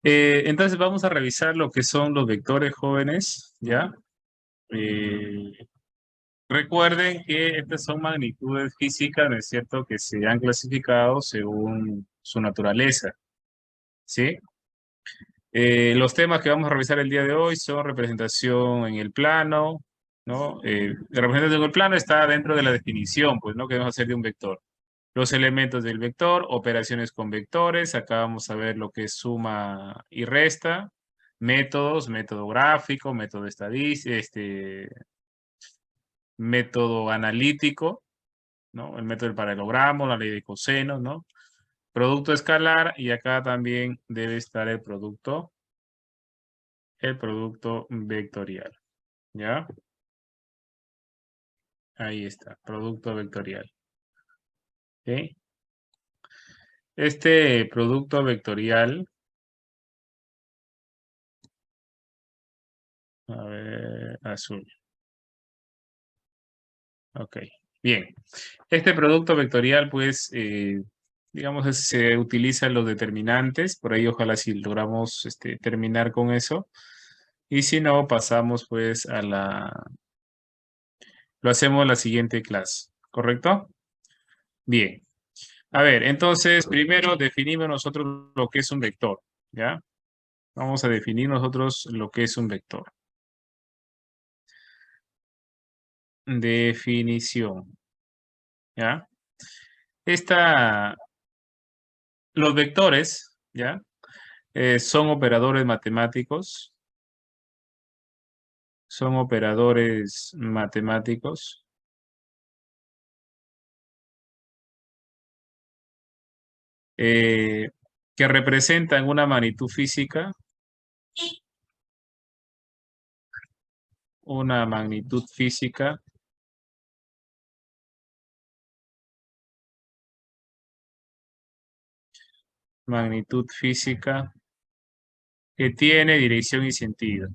Entonces vamos a revisar lo que son los vectores jóvenes, ¿ya? Eh, Recuerden que estas son magnitudes físicas, ¿no es cierto?, que se han clasificado según su naturaleza, ¿sí? Los temas que vamos a revisar el día de hoy son representación en el plano, ¿no? La representación en el plano está dentro de la definición, pues, ¿no?, que vamos a hacer de un vector. Los elementos del vector, operaciones con vectores, acá vamos a ver lo que es suma y resta, métodos, método gráfico, método estadístico, método analítico, ¿no? El método del paralelogramo, la ley de cosenos, ¿no? Producto escalar y acá también debe estar el producto vectorial, ¿ya? Ahí está, producto vectorial, ¿ok? Este producto vectorial, a ver, azul. Ok, bien. Este producto vectorial, pues, digamos, se utilizan los determinantes, por ahí ojalá si logramos terminar con eso. Y si no, pasamos pues lo hacemos en la siguiente clase, ¿correcto? Bien. A ver, entonces, primero definimos nosotros lo que es un vector, ¿ya? Vamos a definir nosotros lo que es un vector. Definición, ¿ya? Los vectores, ¿ya? Son operadores matemáticos. Son operadores matemáticos eh, que representan una magnitud física, una magnitud física magnitud física que tiene dirección y sentido,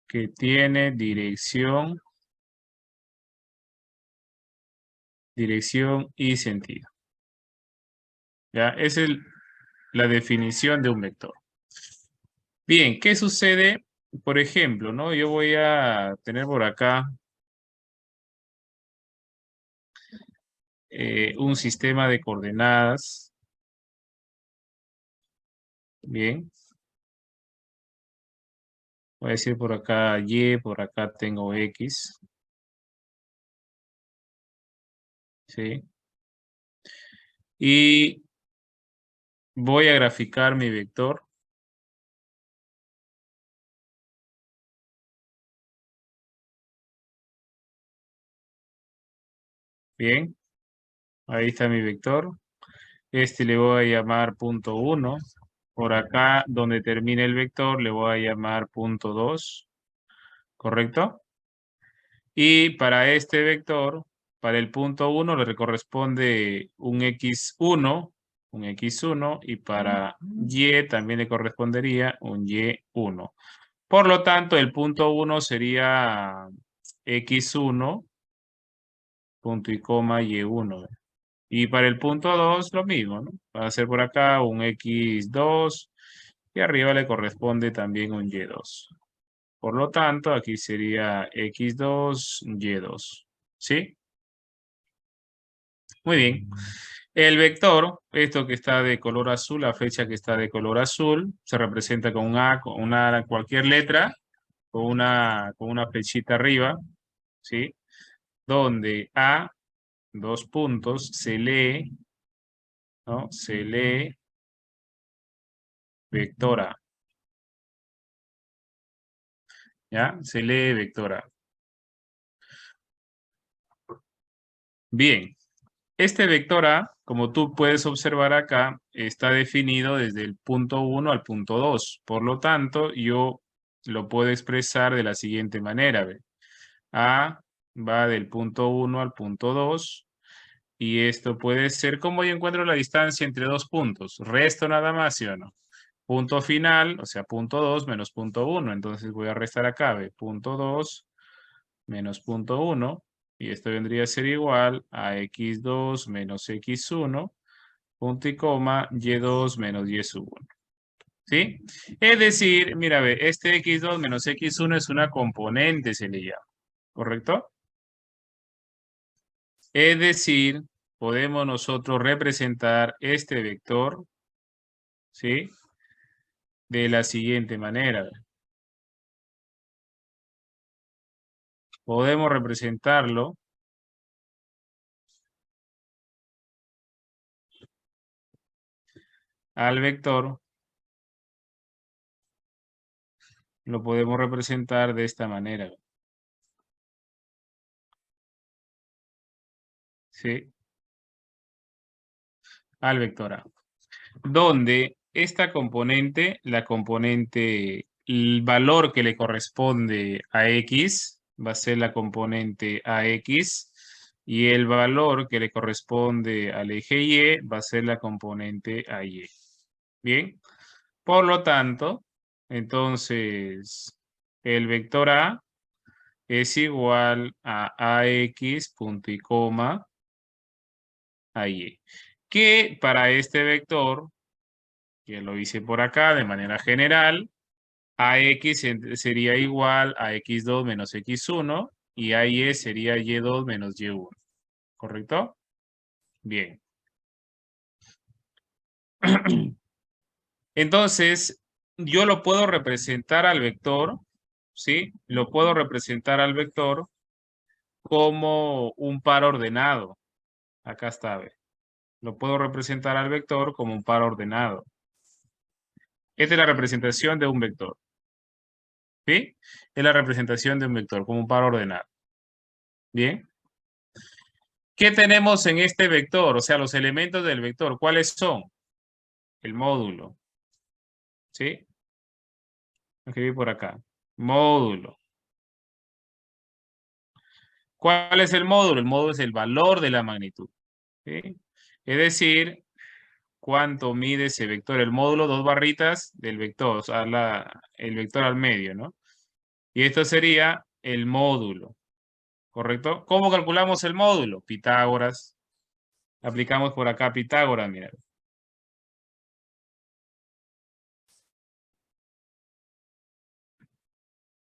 que tiene dirección y sentido. ¿Ya? Esa es la definición de un vector. Bien, ¿qué sucede? Por ejemplo, ¿no? Yo voy a tener por acá un sistema de coordenadas. Bien. Voy a decir por acá Y, por acá tengo X. ¿Sí? Y voy a graficar mi vector. Bien. Ahí está mi vector. Este le voy a llamar punto 1. Por acá, donde termine el vector, le voy a llamar punto 2. ¿Correcto? Y para este vector, para el punto 1, le corresponde un x1, y para y también le correspondería un y1. Por lo tanto, el punto 1 sería x1, punto y coma y1. Y para el punto 2 lo mismo, ¿no? Va a ser por acá un x2 y arriba le corresponde también un y2. Por lo tanto, aquí sería x2, y2. ¿Sí? Muy bien. El vector, esto que está de color azul, la flecha que está de color azul, se representa con cualquier letra, con una flechita arriba, ¿sí? Donde A, dos puntos, se lee, ¿no? Se lee vector A, ¿ya? Se lee vector A. Bien, este vector A, como tú puedes observar acá, está definido desde el punto 1 al punto 2. Por lo tanto, yo lo puedo expresar de la siguiente manera. ¿Ve? A va del punto 1 al punto 2. Y esto puede ser como yo encuentro la distancia entre dos puntos. Resto nada más, ¿sí o no? Punto final, o sea, punto 2 menos punto 1. Entonces voy a restar acá, ¿ve? Punto 2 menos punto 1. Y esto vendría a ser igual a x2 menos x1 punto y coma, y2 menos y sub 1. ¿Sí? Es decir, mira, ve, este x2 menos x1 es una componente, se le llama. ¿Correcto? Es decir, podemos nosotros representar este vector, ¿sí? De la siguiente manera. Podemos representarlo al vector, lo podemos representar de esta manera, ¿sí? Al vector A. Donde esta componente, la componente, el valor que le corresponde a X, va a ser la componente AX, y el valor que le corresponde al eje Y va a ser la componente AY. Bien, por lo tanto, entonces, el vector A es igual a AX punto y coma AY. Que para este vector, que lo hice por acá de manera general, AX sería igual a X2 menos X1 y AY sería Y2 menos Y1. ¿Correcto? Bien. Entonces, yo lo puedo representar al vector, ¿sí? Lo puedo representar al vector como un par ordenado. Acá está, ve. Lo puedo representar al vector como un par ordenado. Esta es la representación de un vector. ¿Sí? Es la representación de un vector como un par ordenado. Bien. ¿Qué tenemos en este vector? O sea, los elementos del vector. ¿Cuáles son? El módulo. ¿Sí? Escribí por acá. Módulo. ¿Cuál es el módulo? El módulo es el valor de la magnitud. ¿Sí? Es decir, cuánto mide ese vector. El módulo, dos barritas del vector, o sea, el vector al medio, ¿no? Y esto sería el módulo, ¿correcto? ¿Cómo calculamos el módulo? Pitágoras. Aplicamos por acá Pitágoras, mira.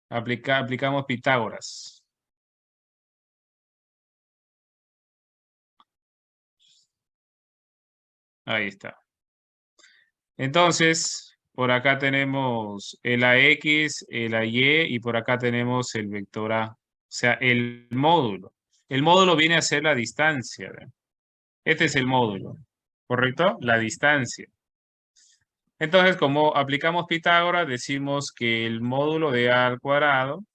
Aplicamos Pitágoras. Ahí está. Entonces, por acá tenemos el AX, el AY y por acá tenemos el vector A. O sea, el módulo. El módulo viene a ser la distancia, ¿ve? Este es el módulo, ¿correcto? La distancia. Entonces, como aplicamos Pitágoras, decimos que el módulo de A al cuadrado,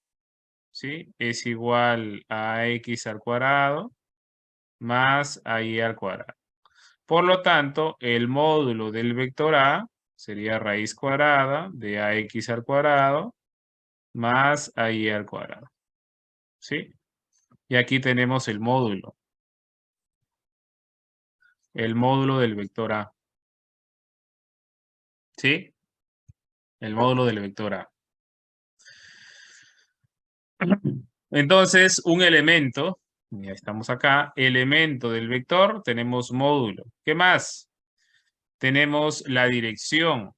¿sí? Es igual a X al cuadrado más AY al cuadrado. Por lo tanto, el módulo del vector A sería raíz cuadrada de AX al cuadrado más AY al cuadrado. ¿Sí? Y aquí tenemos el módulo. El módulo del vector A. ¿Sí? El módulo del vector A. Entonces, un elemento, ya estamos acá, elemento del vector, tenemos módulo. ¿Qué más? Tenemos la dirección.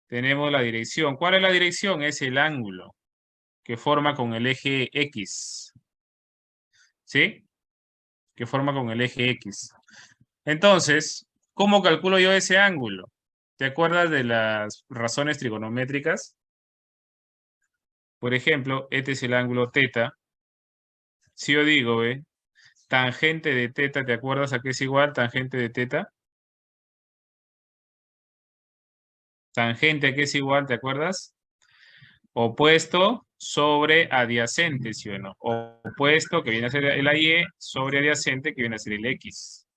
Tenemos la dirección. ¿Cuál es la dirección? Es el ángulo que forma con el eje X. ¿Sí? Que forma con el eje X. Entonces, ¿cómo calculo yo ese ángulo? ¿Te acuerdas de las razones trigonométricas? Por ejemplo, este es el ángulo teta. Si yo digo, tangente de teta, ¿te acuerdas a qué es igual tangente de teta? Tangente a qué es igual, ¿te acuerdas? Opuesto sobre adyacente, ¿sí o no? Opuesto, que viene a ser el AY, sobre adyacente, que viene a ser el X.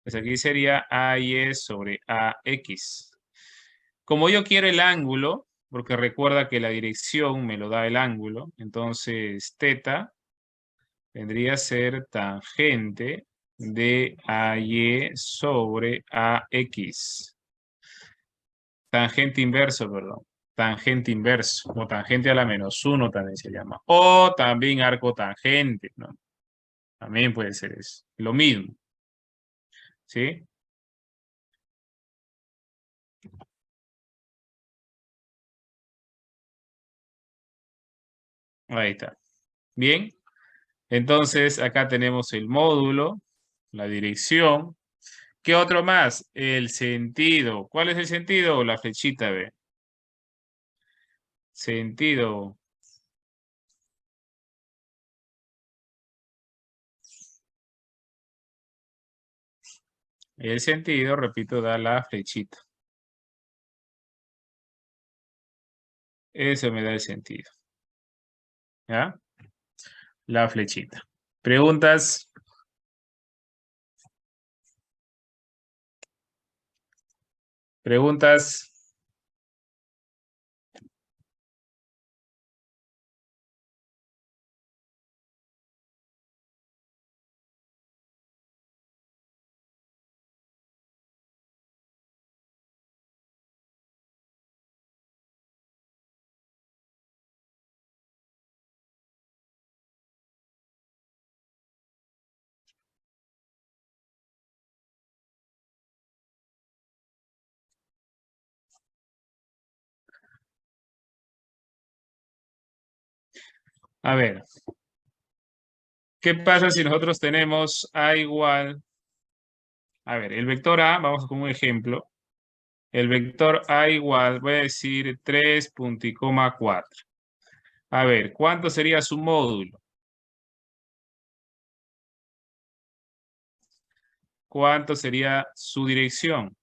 Pues aquí sería AY sobre AX. Como yo quiero el ángulo, porque recuerda que la dirección me lo da el ángulo, entonces teta vendría a ser tangente de AY sobre AX. Tangente inverso, perdón. Tangente inverso o tangente a la -1 también se llama. O también arco tangente, ¿no? También puede ser eso. Lo mismo. ¿Sí? Ahí está. Bien. Entonces, acá tenemos el módulo, la dirección. ¿Qué otro más? El sentido. ¿Cuál es el sentido? La flechita, ve. Sentido. El sentido, repito, da la flechita. Eso me da el sentido. ¿Ya? La flechita. ¿Preguntas? ¿Preguntas? A ver, ¿qué pasa si nosotros tenemos A igual? A ver, el vector A, vamos con un ejemplo. El vector A igual, voy a decir 3 punto y coma 4. A ver, ¿cuánto sería su módulo? ¿Cuánto sería su dirección?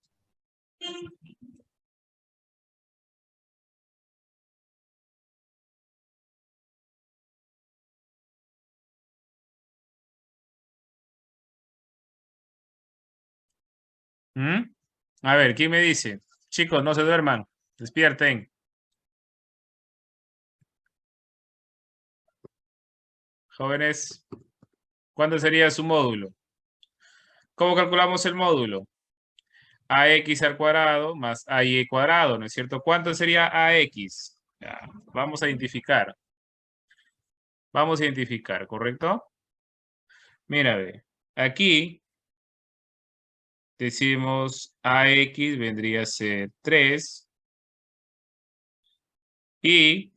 ¿Mm? A ver, ¿quién me dice? Chicos, no se duerman. Despierten. Jóvenes, ¿cuánto sería su módulo? ¿Cómo calculamos el módulo? AX al cuadrado más AY cuadrado, ¿no es cierto? ¿Cuánto sería AX? Ya, vamos a identificar. Vamos a identificar, ¿correcto? Mira, ve. Aquí decimos AX vendría a ser 3 y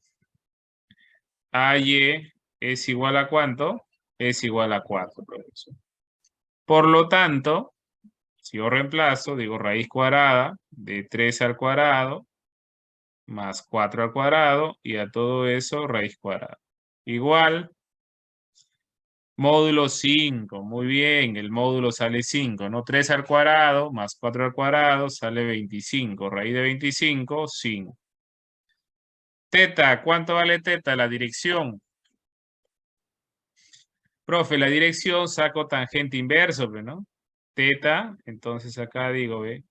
AY es igual a ¿cuánto? Es igual a 4, profesor. Por lo tanto, si yo reemplazo, digo raíz cuadrada de 3 al cuadrado más 4 al cuadrado y a todo eso raíz cuadrada. Igual, módulo 5, muy bien, el módulo sale 5, ¿no? 3 al cuadrado más 4 al cuadrado sale 25, raíz de 25, 5. Teta, ¿cuánto vale teta? La dirección. Profe, la dirección saco tangente inverso, ¿no? Teta, entonces acá digo, ¿ve?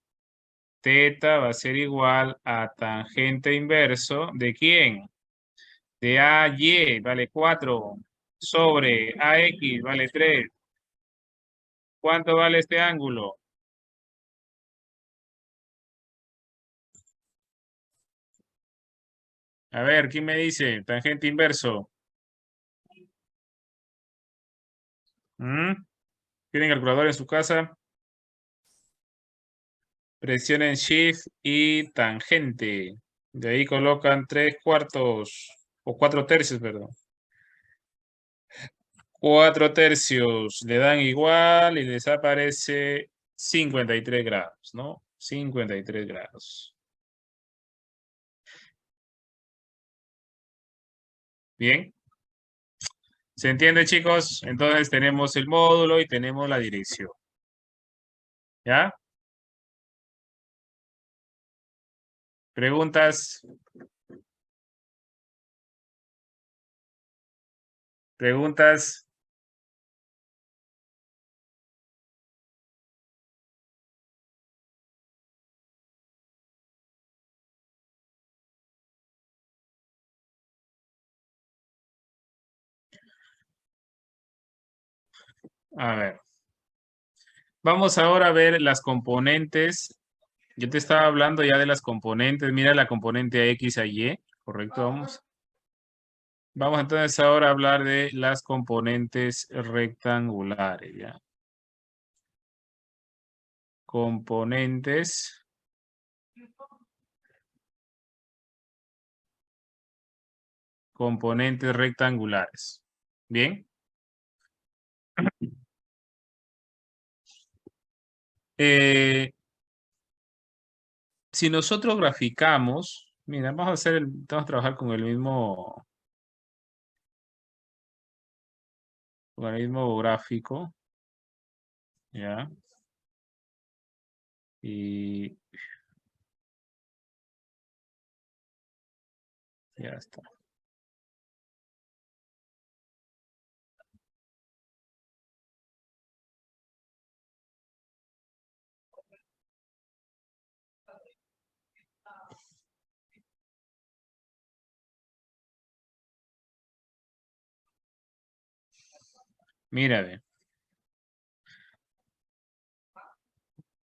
Teta va a ser igual a tangente inverso, ¿de quién? De AY, vale 4, sobre AX, vale 3. ¿Cuánto vale este ángulo? A ver, ¿quién me dice? Tangente inverso. ¿Mm? ¿Tienen calculador en su casa? Presionen Shift y tangente. De ahí colocan 3/4 o 4/3, perdón. 4/3 le dan igual y les aparece 53 grados, ¿no? 53 grados. Bien. ¿Se entiende, chicos? Entonces tenemos el módulo y tenemos la dirección. ¿Ya? ¿Preguntas? ¿Preguntas? A ver. Vamos ahora a ver las componentes. Yo te estaba hablando ya de las componentes. Mira la componente X a Y. ¿Correcto? Vamos. Vamos entonces ahora a hablar de las componentes rectangulares, ¿ya? Componentes rectangulares. Bien. Si nosotros graficamos, mira, vamos a trabajar con el mismo gráfico, ¿ya? Y ya está. Mira, ve.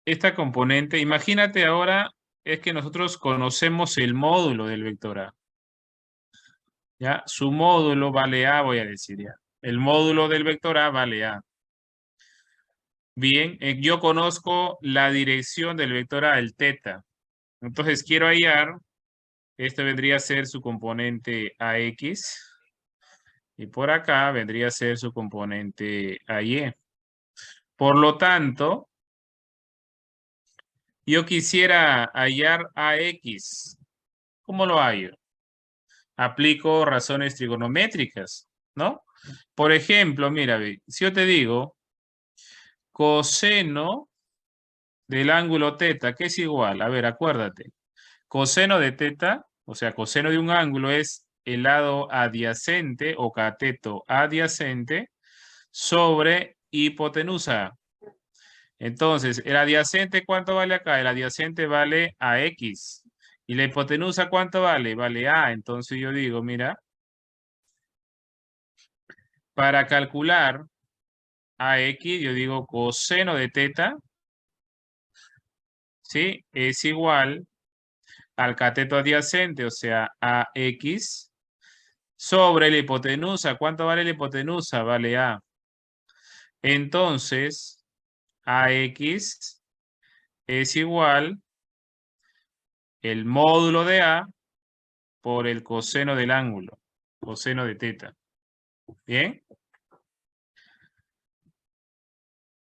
Esta componente, imagínate ahora, es que nosotros conocemos el módulo del vector A. ¿Ya? Su módulo vale A, voy a decir ya. El módulo del vector A vale A. Bien, yo conozco la dirección del vector A, el teta. Entonces quiero hallar, este vendría a ser su componente AX. Y por acá vendría a ser su componente AY. Por lo tanto, yo quisiera hallar AX. ¿Cómo lo hallo? Aplico razones trigonométricas, ¿no? Por ejemplo, mira, ve, si yo te digo coseno del ángulo teta, ¿qué es igual? A ver, acuérdate. Coseno de teta, o sea, coseno de un ángulo es el lado adyacente o cateto adyacente sobre hipotenusa. Entonces, el adyacente, ¿cuánto vale acá? El adyacente vale AX. ¿Y la hipotenusa cuánto vale? Vale A. Entonces yo digo, mira, para calcular AX, yo digo coseno de teta, ¿sí? Es igual al cateto adyacente, o sea, AX, sobre la hipotenusa. ¿Cuánto vale la hipotenusa? Vale A. Entonces, AX es igual el módulo de A por el coseno del ángulo, coseno de teta. ¿Bien?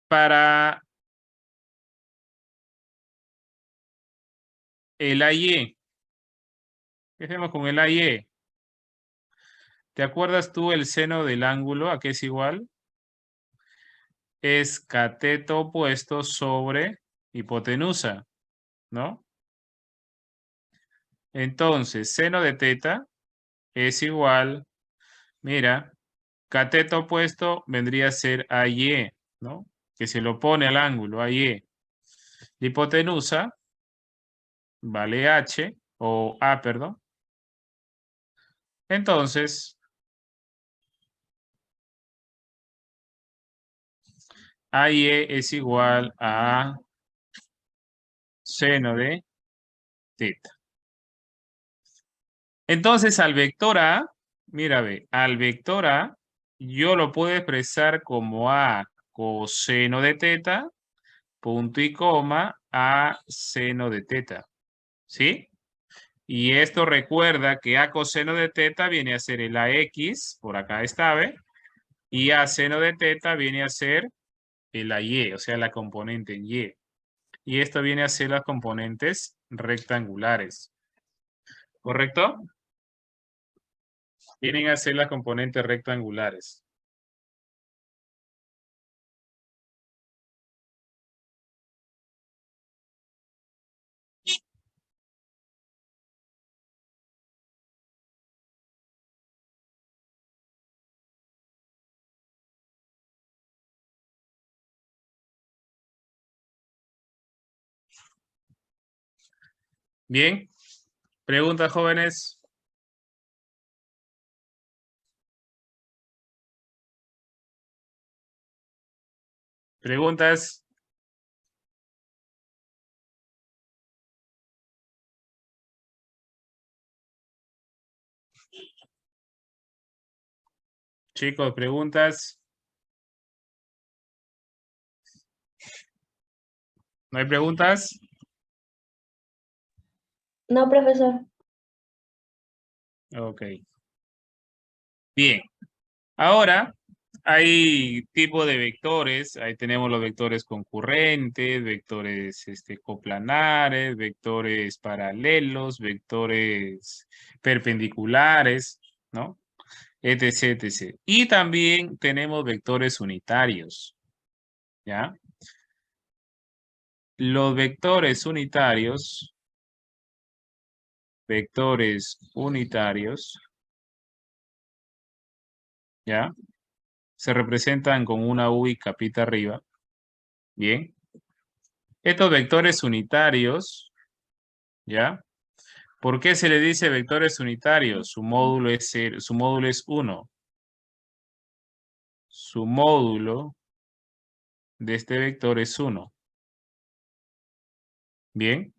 Para el AY, ¿qué hacemos con el AY? ¿Te acuerdas tú el seno del ángulo? ¿A qué es igual? Es cateto opuesto sobre hipotenusa, ¿no? Entonces, seno de teta es igual, mira, cateto opuesto vendría a ser AY, ¿no? Que se lo pone al ángulo, AY. La hipotenusa vale H, o A, perdón. Entonces, AY es igual a seno de teta. Entonces, al vector A, mira, ve, al vector A, yo lo puedo expresar como A coseno de teta, punto y coma, A seno de teta. ¿Sí? Y esto recuerda que A coseno de teta viene a ser el AX, por acá está, ¿ve? Y A seno de teta viene a ser el AY, o sea, la componente en Y. Y esto viene a ser las componentes rectangulares. ¿Correcto? Vienen a ser las componentes rectangulares. Bien. Preguntas, jóvenes. Preguntas. Chicos, preguntas. ¿No hay preguntas? No, profesor. Ok. Bien. Ahora hay tipo de vectores. Ahí tenemos los vectores concurrentes, vectores coplanares, vectores paralelos, vectores perpendiculares, ¿no? Etc, etc. Y también tenemos vectores unitarios, ¿ya? Los vectores unitarios, ¿ya? Se representan con una U y capita arriba. Bien. Estos vectores unitarios, ¿ya? ¿Por qué se le dice vectores unitarios? Su módulo es 1. Su módulo de este vector es 1. Bien.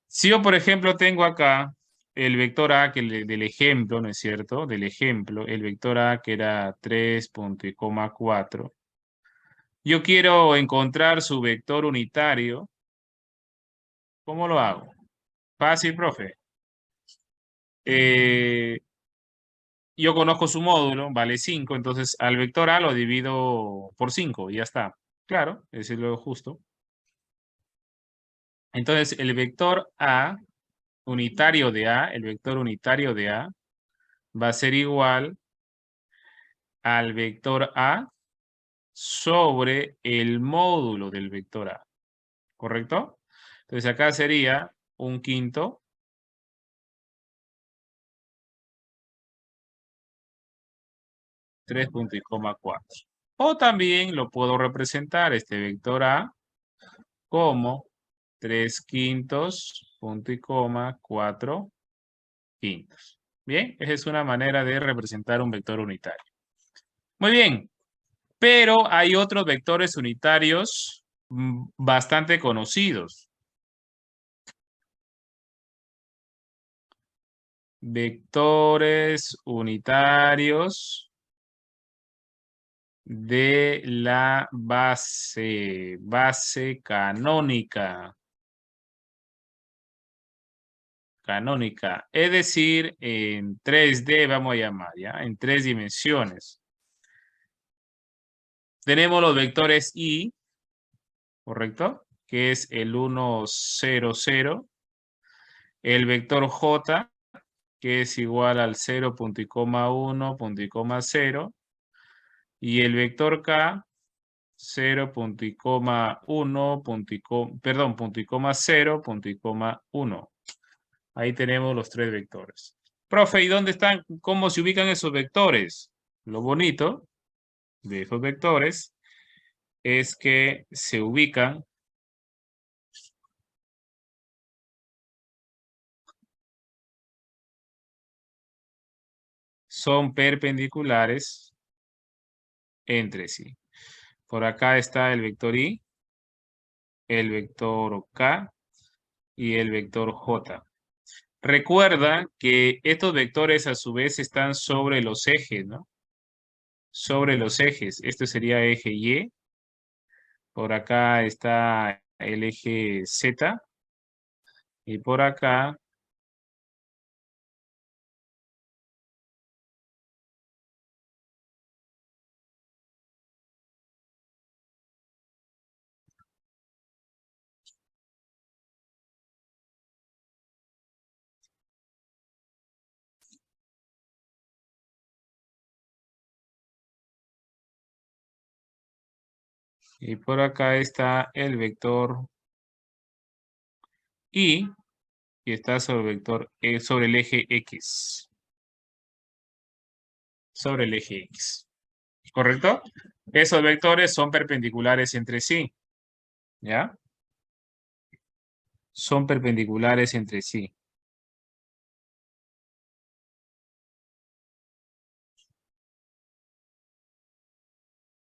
Si yo, por ejemplo, tengo acá el vector A del ejemplo, ¿no es cierto? Del ejemplo, el vector A que era 3,4. Yo quiero encontrar su vector unitario. ¿Cómo lo hago? Fácil, profe. Yo conozco su módulo, vale 5, entonces al vector A lo divido por 5 y ya está. Claro, ese es lo justo. Entonces el vector A, unitario de A, el vector unitario de A, va a ser igual al vector A sobre el módulo del vector A, ¿correcto? Entonces acá sería un quinto 3,4. O también lo puedo representar este vector A como 3 quintos, punto y coma, 4 quintos. Bien, esa es una manera de representar un vector unitario. Muy bien, pero hay otros vectores unitarios bastante conocidos. Vectores unitarios de la base canónica. Canónica, es decir, en 3D vamos a llamar, ¿ya? En 3 dimensiones. Tenemos los vectores I, ¿correcto? Que es el 1, 0, 0. El vector J, que es igual al 0, punto y coma 1, punto y coma 0. Y el vector K, 0, punto y coma 1, punto y coma 0, punto y coma 1. Ahí tenemos los 3 vectores. Profe, ¿y dónde están? ¿Cómo se ubican esos vectores? Lo bonito de esos vectores es que se ubican son perpendiculares entre sí. Por acá está el vector I, el vector K y el vector J. Recuerda que estos vectores a su vez están sobre los ejes, ¿no? Sobre los ejes. Este sería eje Y. Por acá está el eje Z. Y por acá y por acá está el vector Y, y está sobre el vector sobre el eje X. Sobre el eje X. ¿Correcto? Esos vectores son perpendiculares entre sí. ¿Ya? Son perpendiculares entre sí.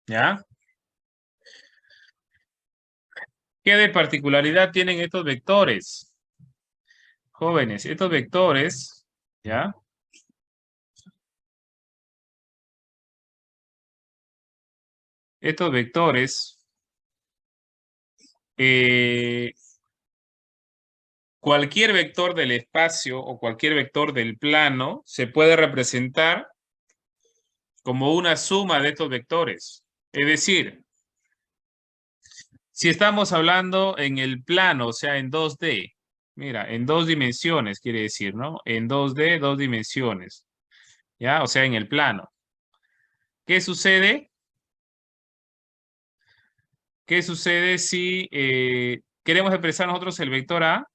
¿Ya? ¿Qué de particularidad tienen estos vectores? Jóvenes, estos vectores, ¿ya? estos vectores, cualquier vector del espacio o cualquier vector del plano se puede representar como una suma de estos vectores. Es decir, si estamos hablando en el plano, o sea, en 2D, mira, en 2 dimensiones quiere decir, ¿no? En 2D, 2 dimensiones, ¿ya? O sea, en el plano. ¿Qué sucede? ¿Qué sucede si queremos expresar nosotros el vector A,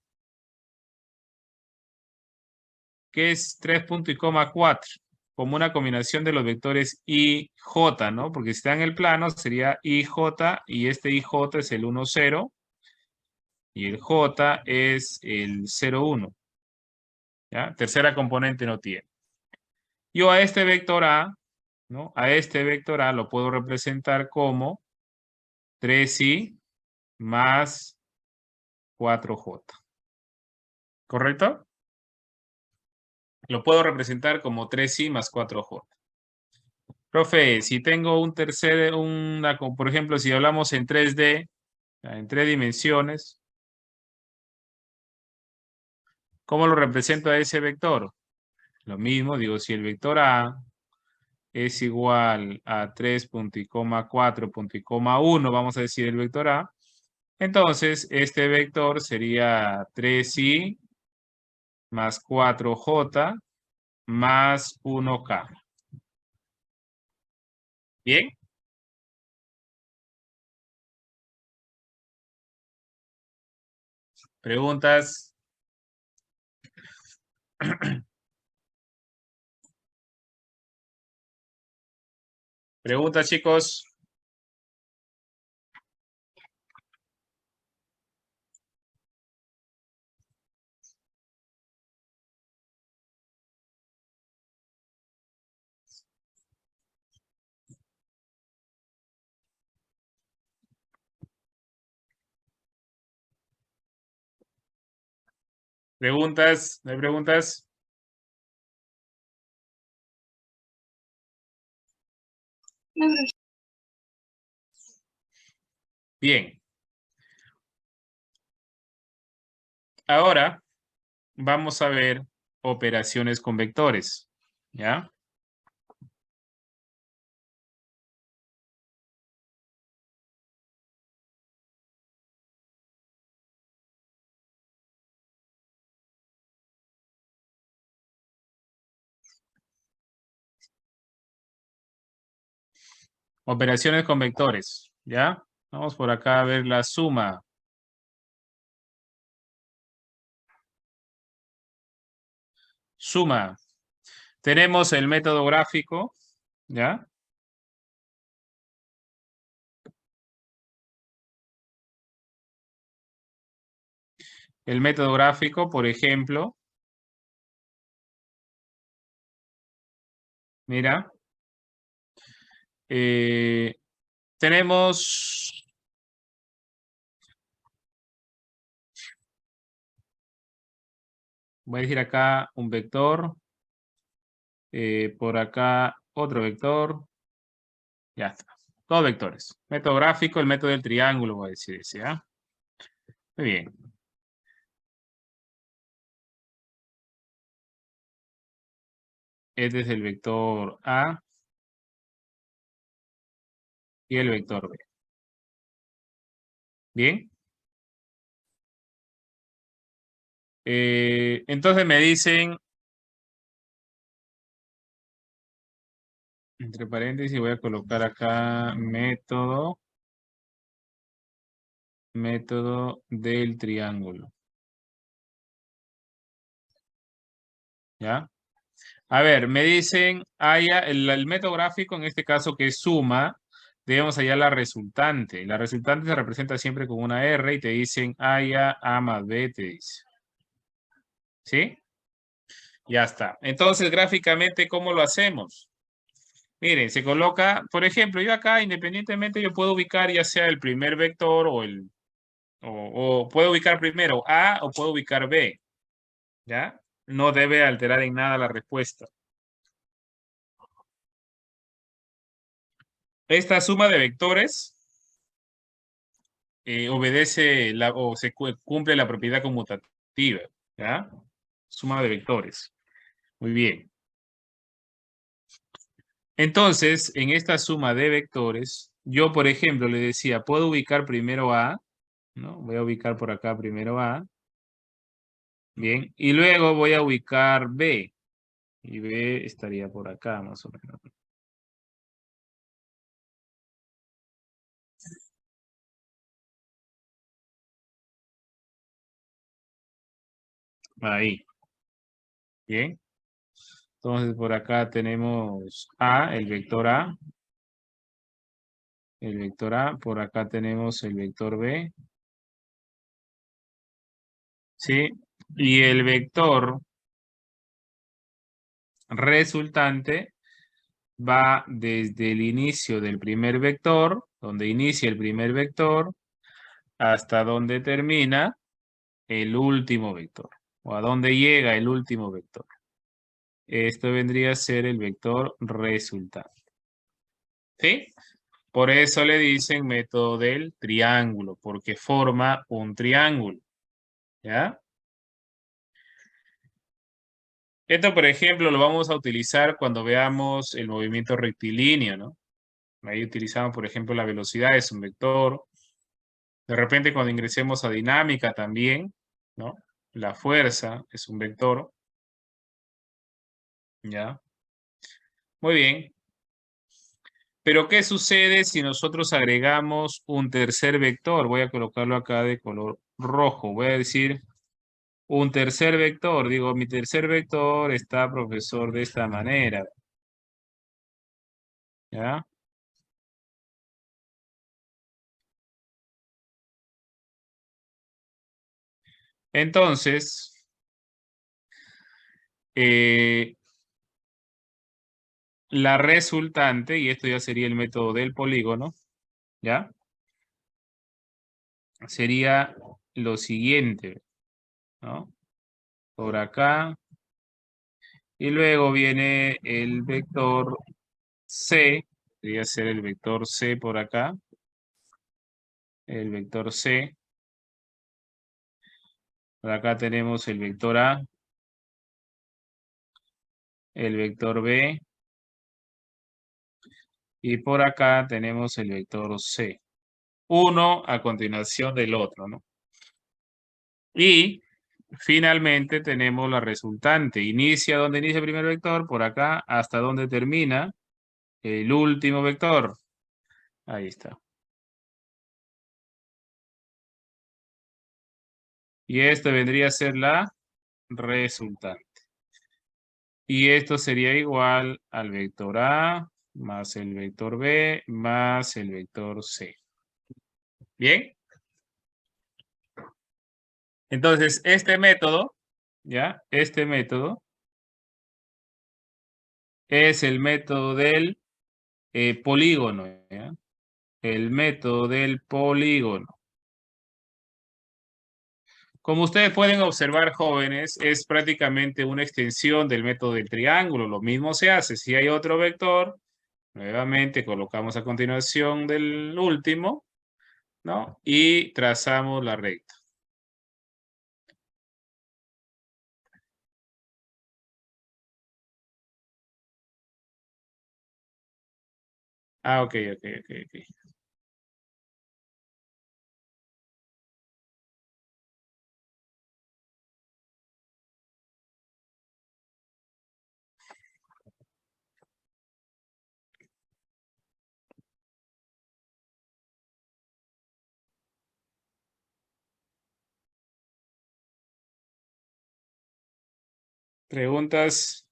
que es 3,4, como una combinación de los vectores I, J, ¿no? Porque si está en el plano sería IJ y este IJ es el 1, 0 y el J es el 0, 1. ¿Ya? Tercera componente no tiene. Yo a este vector A, ¿no? A este vector A lo puedo representar como 3i más 4j. ¿Correcto? Lo puedo representar como 3i más 4j. Profe, si tengo un tercer, por ejemplo, si hablamos en 3D, en 3 dimensiones, ¿cómo lo represento a ese vector? Lo mismo, digo, si el vector A es igual a 3,4,1, vamos a decir el vector A, entonces este vector sería 3i más 4j más 1k. ¿Bien? ¿Preguntas? ¿Preguntas, chicos? ¿Preguntas? ¿No hay preguntas? Bien. Ahora vamos a ver operaciones con vectores. ¿Ya? Operaciones con vectores. ¿Ya? Vamos por acá a ver la suma. Suma. Tenemos el método gráfico. ¿Ya? El método gráfico, por ejemplo. Mira. Tenemos... Voy a decir acá un vector. Por acá otro vector. Ya está. Todos vectores. Método gráfico, el método del triángulo, voy a decir ese, ¿ya? Muy bien. Este es el vector A y el vector B. Bien. Entonces me dicen, entre paréntesis, voy a colocar acá método del triángulo. ¿Ya? A ver, me dicen, haya el método gráfico, en este caso que es suma, debemos hallar la resultante. La resultante se representa siempre con una R y te dicen haya A más B, te dice. ¿Sí? Ya está. Entonces, gráficamente, ¿cómo lo hacemos? Miren, se coloca, por ejemplo, yo acá, independientemente, yo puedo ubicar ya sea el primer vector o puedo ubicar primero A o puedo ubicar B. ¿Ya? No debe alterar en nada la respuesta. Esta suma de vectores obedece o se cumple la propiedad conmutativa, ¿ya? Suma de vectores. Muy bien. Entonces, en esta suma de vectores, yo, por ejemplo, le decía, puedo ubicar primero A, ¿no? Voy a ubicar por acá primero A. Bien. Y luego voy a ubicar B. Y B estaría por acá, más o menos. Ahí. Bien. Entonces, por acá tenemos A, el vector A. El vector A. Por acá tenemos el vector B. ¿Sí? Y el vector resultante va desde el inicio del primer vector, donde inicia el primer vector, hasta donde termina el último vector, o a donde llega el último vector. Esto vendría a ser el vector resultante. ¿Sí? Por eso le dicen método del triángulo, porque forma un triángulo. ¿Ya? Esto, por ejemplo, lo vamos a utilizar cuando veamos el movimiento rectilíneo, ¿no? Ahí utilizamos, por ejemplo, la velocidad es un vector. De repente, cuando ingresemos a dinámica también, ¿no? La fuerza es un vector. ¿Ya? Muy bien. Pero, ¿qué sucede si nosotros agregamos un tercer vector? Voy a colocarlo acá de color rojo. Voy a decir un tercer vector. Digo, mi tercer vector está, profesor, de esta manera. ¿Ya? Entonces, eh, la resultante, y esto ya sería el método del polígono, ¿ya? Sería lo siguiente, ¿no? Por acá. Y luego viene el vector C. Debería ser el vector C por acá. El vector C. Por acá tenemos el vector A. El vector B. Y por acá tenemos el vector C. Uno a continuación del otro, ¿no? Y finalmente tenemos la resultante. Inicia donde inicia el primer vector, por acá, hasta donde termina el último vector. Ahí está. Y esto vendría a ser la resultante. Y esto sería igual al vector A más el vector B más el vector C. ¿Bien? Entonces, este método, ¿ya? Este método es el método del polígono, ¿ya? El método del polígono. Como ustedes pueden observar, jóvenes, es prácticamente una extensión del método del triángulo. Lo mismo se hace. Si hay otro vector, nuevamente colocamos a continuación del último, ¿no? Y trazamos la recta. Ah, ok, ok, ok, ok. Preguntas.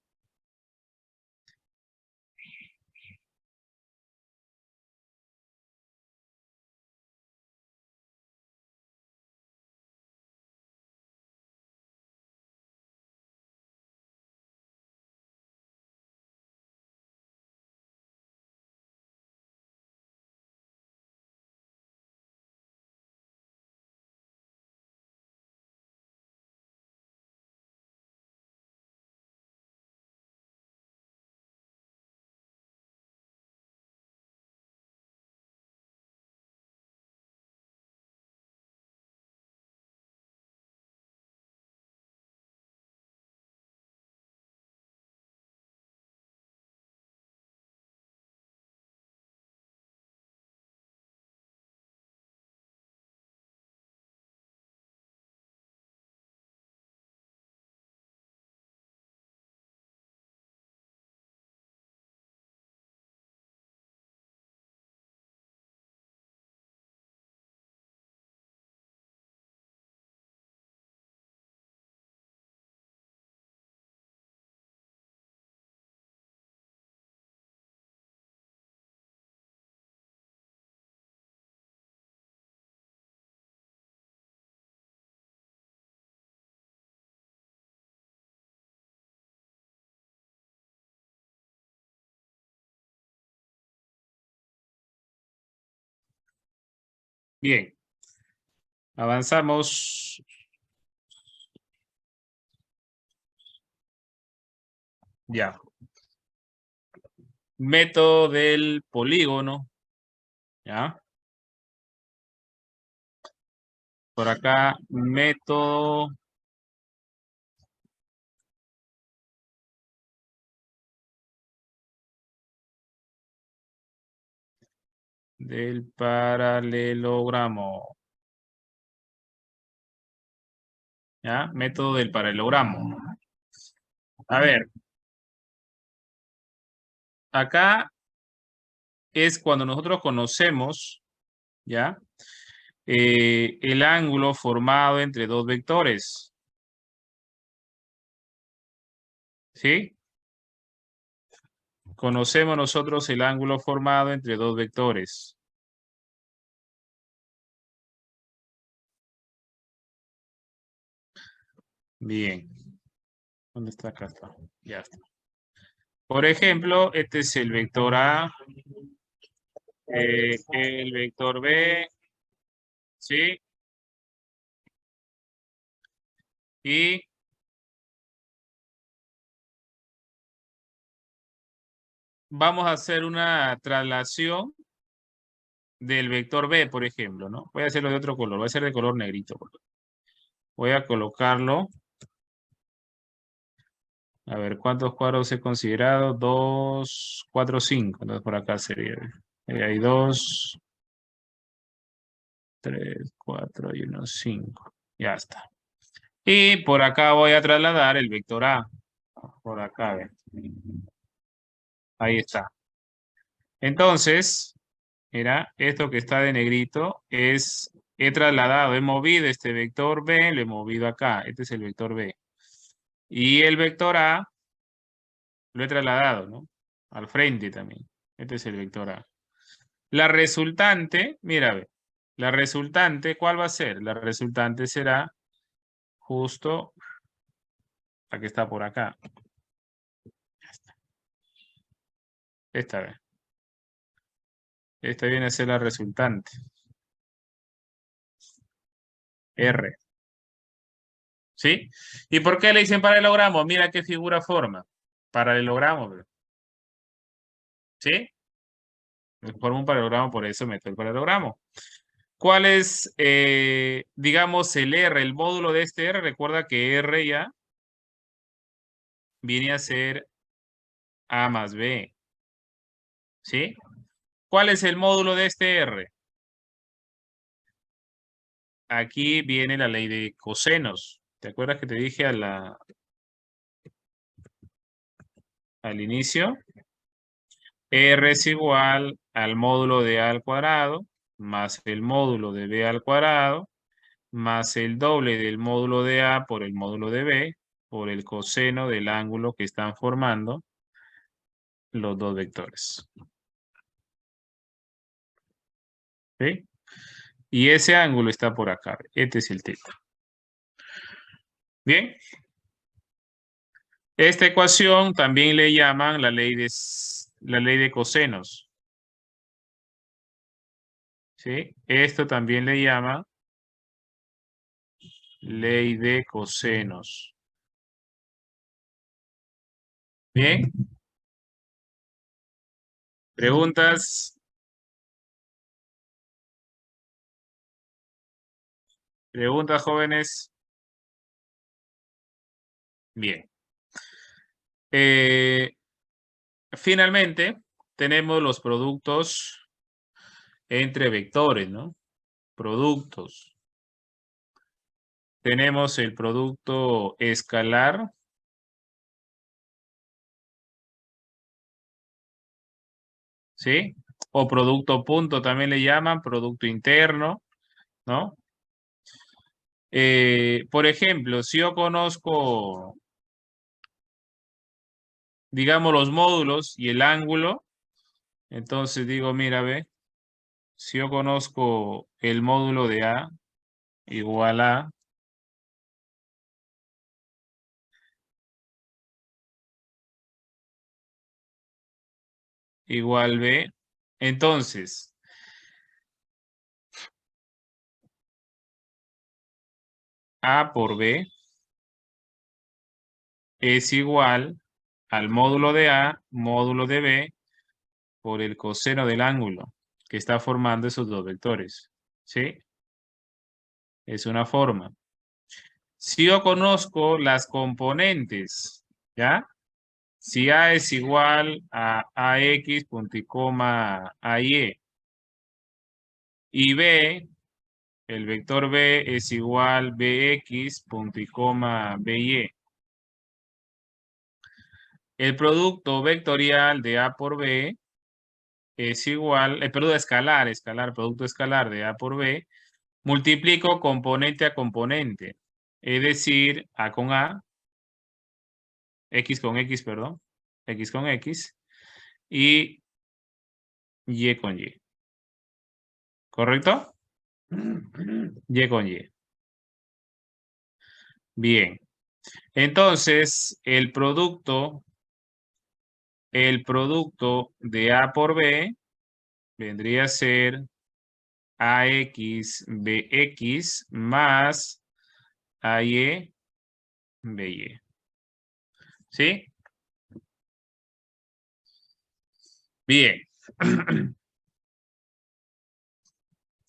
Bien, avanzamos. Ya. Método del polígono. ¿Ya? Por acá, método del paralelogramo. ¿Ya? Método del paralelogramo. A ver, acá es cuando nosotros conocemos, ¿ya? El ángulo formado entre dos vectores. ¿Sí? Conocemos nosotros el ángulo formado entre dos vectores. Bien. ¿Dónde está acá? Está. Ya está. Por ejemplo, este es el vector A, el vector B, ¿sí? Y vamos a hacer una traslación del vector B, por ejemplo, ¿no? Voy a hacerlo de otro color, voy a hacer de color negrito. Voy a colocarlo. A ver, ¿cuántos cuadros he considerado? 2, 4, 5. Entonces por acá sería. Ahí hay 2, 3, 4 y 1, 5. Ya está. Y por acá voy a trasladar el vector A. Por acá, ve. Ahí está. Entonces, mira, esto que está de negrito es, he trasladado, he movido este vector B, lo he movido acá. Este es el vector B. Y el vector A lo he trasladado, ¿no? Al frente también. Este es el vector A. La resultante, mira, ve, la resultante, ¿cuál va a ser? La resultante será justo la que está por acá. Esta vez. Esta viene a ser la resultante. R. ¿Sí? ¿Y por qué le dicen paralelogramo? Mira qué figura forma. Paralelogramo, bro. ¿Sí? Forma un paralelogramo, por eso meto el paralelogramo. ¿Cuál es, digamos, el R, el módulo de este R? Recuerda que R ya viene a ser A más B. ¿Sí? ¿Cuál es el módulo de este R? Aquí viene la ley de cosenos. ¿Te acuerdas que te dije al inicio? R es igual al módulo de A al cuadrado más el módulo de B al cuadrado más el doble del módulo de A por el módulo de B por el coseno del ángulo que están formando los dos vectores. ¿Sí? Y ese ángulo está por acá. Este es el teta. Bien. Esta ecuación también le llaman la ley de cosenos. ¿Sí? Esto también le llama ley de cosenos. Bien. ¿Preguntas? ¿Preguntas, jóvenes? Bien. Eh, Finalmente, tenemos los productos entre vectores, ¿no? Productos. Tenemos el producto escalar, ¿sí? O producto punto también le llaman, producto interno, ¿no? Por ejemplo, si yo conozco, digamos, los módulos y el ángulo, entonces digo, mira, ve, si yo conozco el módulo de A igual a igual B, entonces A por B es igual al módulo de A, módulo de B, por el coseno del ángulo que está formando esos dos vectores. ¿Sí? Es una forma. Si yo conozco las componentes, ¿ya? Si A es igual a AX, punto y coma, AY, y B, el vector B es igual BX, punto y coma, BY. El producto vectorial de A por B es igual, perdón, escalar, producto escalar de A por B, multiplico componente a componente, es decir, A con A, X con X, perdón, X con X, y Y con Y. ¿Correcto? Y con Y. Bien. Entonces, el producto de A por B vendría a ser AX BX más AY BY. ¿Sí? Bien.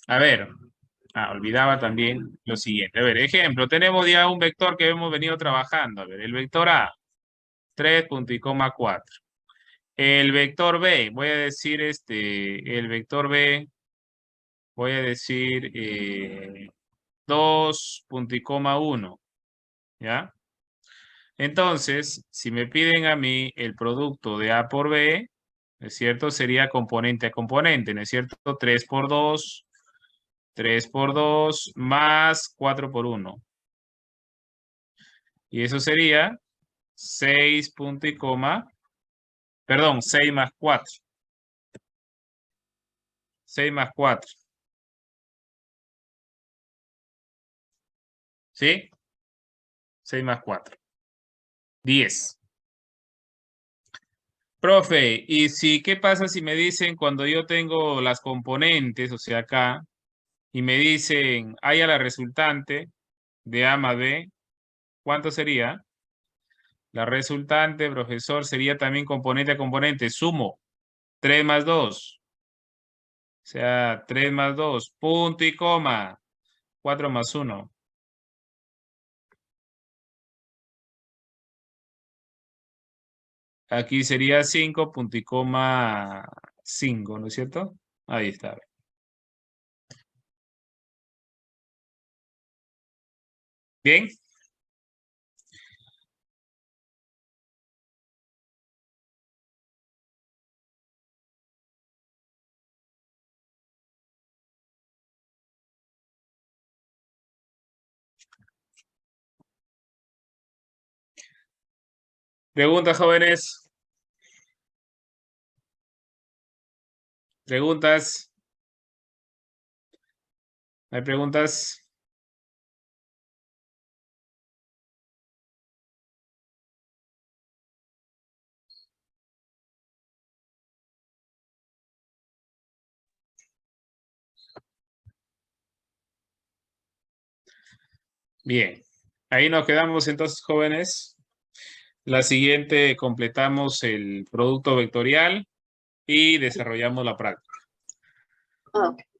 A ver. Olvidaba también lo siguiente. A ver, ejemplo, tenemos ya un vector que hemos venido trabajando. A ver, el vector A, 3,4. El vector B, voy a decir el vector B, voy a decir 2,1, ¿ya? Entonces, si me piden a mí el producto de A por B, ¿no es cierto? Sería componente a componente, ¿no es cierto? 3 por 2, 3 por 2, más 4 por 1. Y eso sería 6 punto y coma, perdón, 6 más 4. 6 más 4. ¿Sí? 6 más 4. 10. Profe, ¿y si qué pasa si me dicen cuando yo tengo las componentes, o sea, acá, y me dicen, haya la resultante de A más B, ¿cuánto sería? La resultante, profesor, sería también componente a componente. Sumo 3 más 2. O sea, 3 más 2, punto y coma, 4 más 1. Aquí sería 5, punto y coma 5, ¿no es cierto? Ahí está. Bien. Preguntas, jóvenes. Preguntas. ¿Hay preguntas? Bien. Ahí nos quedamos entonces, jóvenes. La siguiente completamos el producto vectorial y desarrollamos la práctica. Ok.